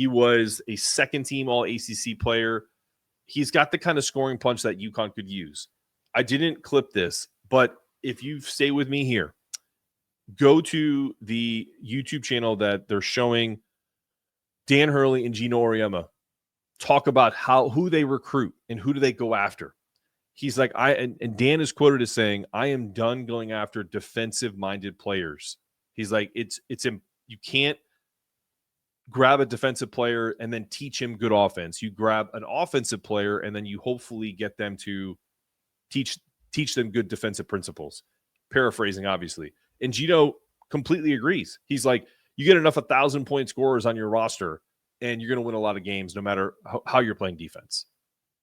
He was a second-team All-ACC player. He's got the kind of scoring punch that UConn could use. I didn't clip this, but if you stay with me here, go to the YouTube channel that they're showing Dan Hurley and Gino Auriemma talk about who they recruit and who do they go after. He's like, and Dan is quoted as saying, "I am done going after defensive-minded players." He's like, you can't grab a defensive player and then teach him good offense. You grab an offensive player and then you hopefully get them to teach them good defensive principles. Paraphrasing, obviously. And Gino completely agrees. He's like, you get enough 1,000-point scorers on your roster and you're going to win a lot of games no matter how you're playing defense.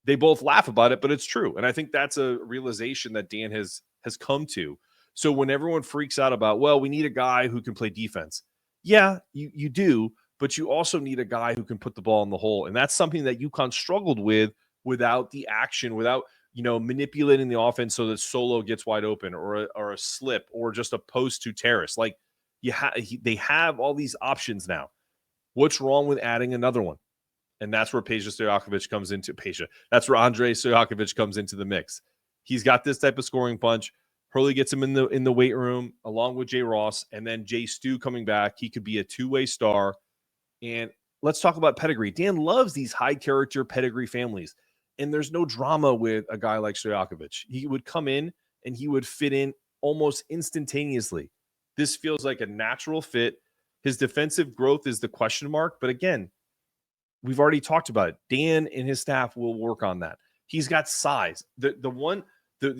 They both laugh about it, but it's true. And I think that's a realization that Dan has come to. So when everyone freaks out about, well, we need a guy who can play defense. Yeah, you do, but you also need a guy who can put the ball in the hole. And that's something that UConn struggled with without the action, without manipulating the offense so that Solo gets wide open or a slip or just a post to Terrace. Like they have all these options now. What's wrong with adding another one? And that's where Andrej Stojakovic comes into That's where Andrej Stojakovic comes into the mix. He's got this type of scoring punch. Hurley gets him in the weight room along with Jay Ross, and then Jay Stu coming back. He could be a two-way star. And let's talk about pedigree. Dan loves these high-character pedigree families, and there's no drama with a guy like Stojakovic. He would come in, and he would fit in almost instantaneously. This feels like a natural fit. His defensive growth is the question mark, but again, we've already talked about it. Dan and his staff will work on that. He's got size.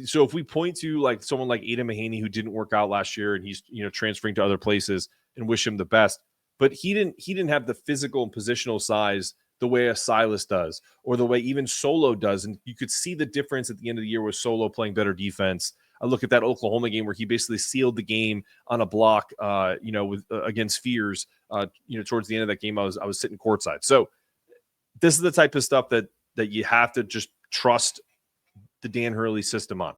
So if we point to like someone like Aiden Mahaney who didn't work out last year and he's transferring to other places and wish him the best, but he didn't have the physical and positional size the way a Silas does or the way even Solo does. And you could see the difference at the end of the year with Solo playing better defense. I look at that Oklahoma game where he basically sealed the game on a block, against Fears. Towards the end of that game, I was sitting courtside. So this is the type of stuff that you have to just trust the Dan Hurley system on.